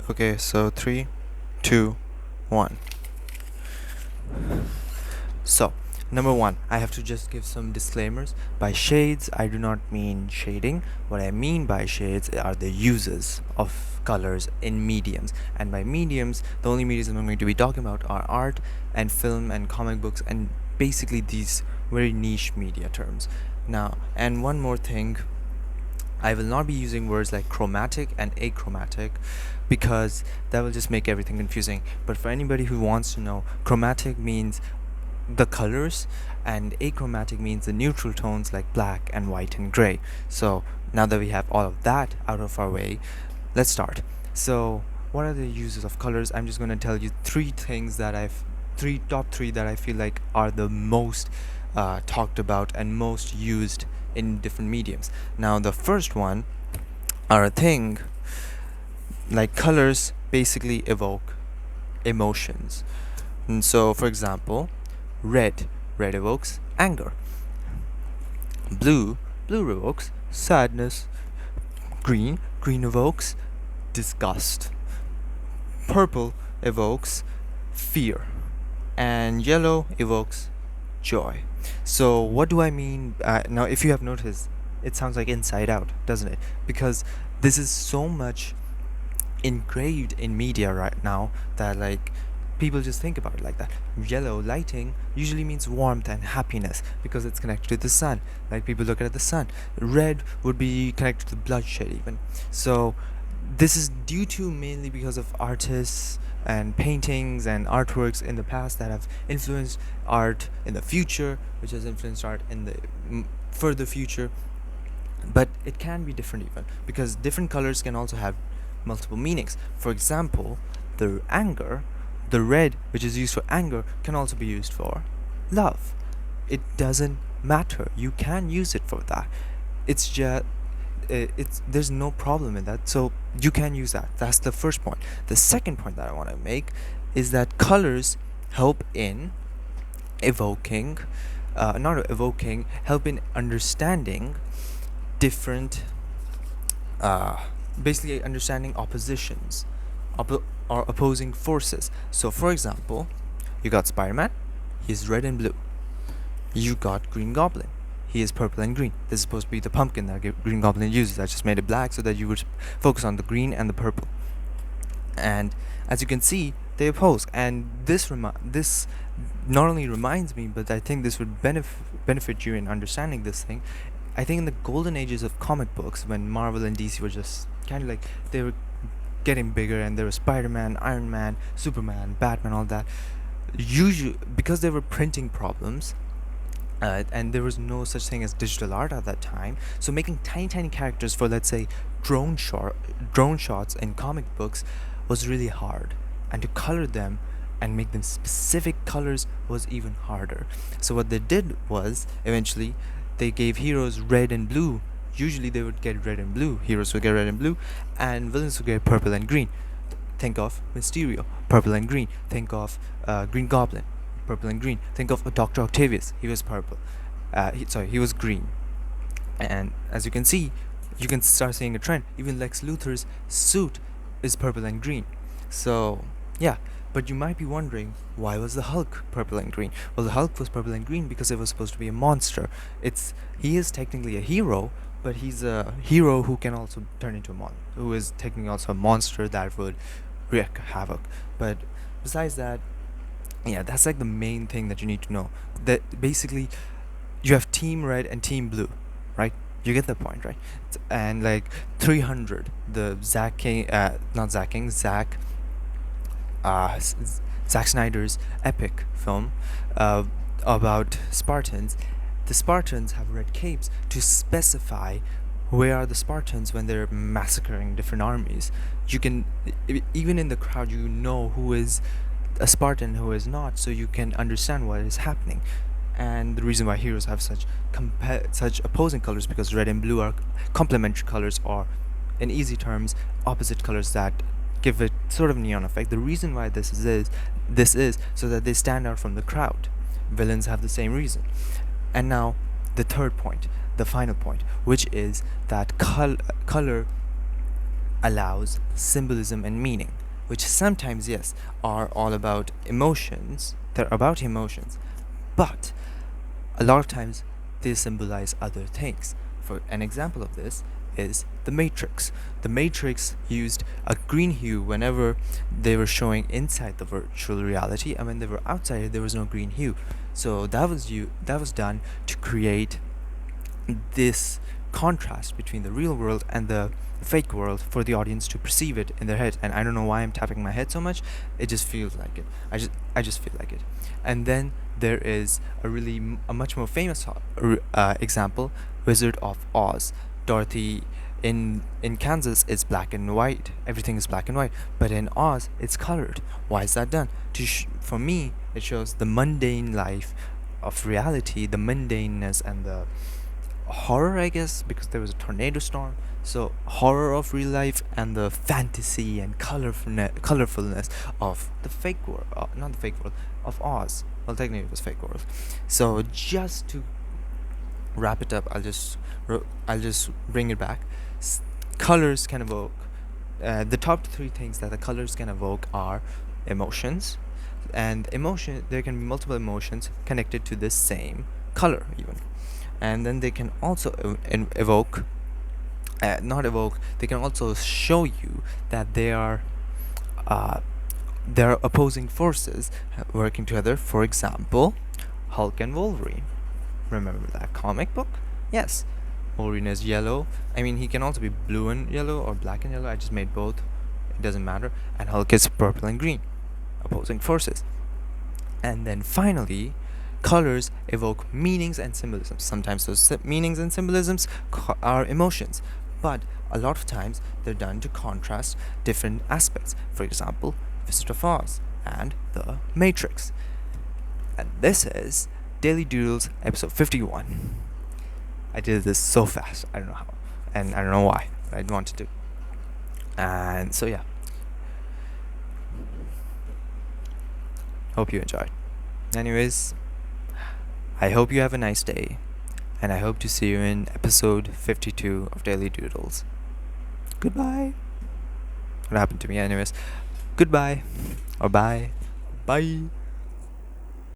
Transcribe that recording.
Okay, so 3, 2, 1. So, number one, I have to just give some disclaimers. By shades, I do not mean shading. What I mean by shades are the uses of colors in mediums. And by mediums, the only mediums I'm going to be talking about are art and film and comic books and basically these very niche media terms. Now, and one more thing, I will not be using words like chromatic and achromatic because that will just make everything confusing. But for anybody who wants to know, chromatic means the colors and achromatic means the neutral tones like black and white and gray. So now that we have all of that out of our way, let's start. So what are the uses of colors? I'm just going to tell you top three that I feel like are the most talked about and most used in different mediums. Now the first one are a thing like colors basically evoke emotions. And so for example, red evokes anger. Blue evokes sadness. Green evokes disgust. Purple evokes fear. And yellow evokes joy. So what do I mean? Now if you have noticed, it sounds like Inside Out, doesn't it? Because this is so much engraved in media right now that like people just think about it like that. Yellow lighting usually means warmth and happiness because it's connected to the sun. Like people look at the sun. Red would be connected to bloodshed even. So this is due to mainly because of artists and paintings and artworks in the past that have influenced art in the future, which has influenced art in the further future. But it can be different even because different colors can also have multiple meanings. For example, the red which is used for anger can also be used for love. It doesn't matter. You can use it for that. It's just there's no problem in that. So you can use that. That's the first point. The second point that I want to make is that colors help in evoking help in understanding different basically understanding oppositions or opposing forces. So for example, you got Spider-Man, he's red and blue. You got Green Goblin, he is purple and green. This is supposed to be the pumpkin that Green Goblin uses. I just made it black so that you would focus on the green and the purple. And as you can see, they oppose. And this not only reminds me, but I think this would benefit you in understanding this thing. I think in the golden ages of comic books, when Marvel and DC were just kind of like, they were getting bigger and there was Spider-Man, Iron Man, Superman, Batman, all that, usually because there were printing problems, and there was no such thing as digital art at that time, so making tiny characters for, let's say, drone shots in comic books was really hard, and to color them and make them specific colors was even harder. So what they did was eventually they gave heroes red and blue. Usually they would get red and blue. Heroes would get red and blue, and villains would get purple and green. Think of Mysterio, purple and green. Think of Green Goblin, purple and green. Think of Dr. Octavius, he was purple. He was green. And as you can see, you can start seeing a trend. Even Lex Luthor's suit is purple and green. So yeah, but you might be wondering, why was the Hulk purple and green? Well, the Hulk was purple and green because it was supposed to be a monster. He is technically a hero, but he's a hero who can also turn into who is technically also a monster that would wreak havoc. But besides that, yeah, that's like the main thing that you need to know. That basically you have Team Red and Team Blue, right? You get the point, right? And like 300, the Zack Snyder's epic film about Spartans. The Spartans have red capes to specify where are the Spartans when they're massacring different armies. You can even in the crowd, you know who is a Spartan, who is not, so you can understand what is happening. And the reason why heroes have such opposing colors because red and blue are complementary colors, or in easy terms, opposite colors that give it sort of neon effect. The reason why this is so that they stand out from the crowd. Villains have the same reason. And now the third point, the final point, which is that color allows symbolism and meaning, which sometimes, yes, are all about emotions. They're about emotions, but a lot of times they symbolize other things. For an example of this is the Matrix. The Matrix used a green hue whenever they were showing inside the virtual reality, and when they were outside it, there was no green hue. So that was done to create this contrast between the real world and the fake world for the audience to perceive it in their head. And I don't know why I'm tapping my head so much. It just feels like it. I just feel like it. And then there is a much more famous example, Wizard of Oz. Dorothy in Kansas it's black and white. Everything is black and white, but in Oz it's colored. Why is that done? For me, it shows the mundane life of reality, the mundaneness and the horror, I guess, because there was a tornado storm. So horror of real life and the fantasy and colorfulness of the fake world, not the fake world, of Oz. Well, technically it was fake world. So just to wrap it up, I'll just bring it back. Colors can evoke. The top three things that the colors can evoke are emotions, and emotion. There can be multiple emotions connected to the same color, even, and then they can also evoke. Not evoke. They can also show you that they are opposing forces working together. For example, Hulk and Wolverine. Remember that comic book? Yes. Wolverine is yellow. I mean, he can also be blue and yellow or black and yellow. I just made both. It doesn't matter. And Hulk is purple and green, opposing forces. And then finally, colors evoke meanings and symbolisms. Sometimes those meanings and symbolisms are emotions, but a lot of times they're done to contrast different aspects. For example, Wizard of Oz and the Matrix. And this is Daily Doodles episode 51. I did this so fast. I don't know how. And I don't know why. But I wanted to. And so yeah. Hope you enjoyed. Anyways, I hope you have a nice day. And I hope to see you in episode 52 of Daily Doodles. Goodbye. What happened to me anyways? Goodbye. Or bye. Bye.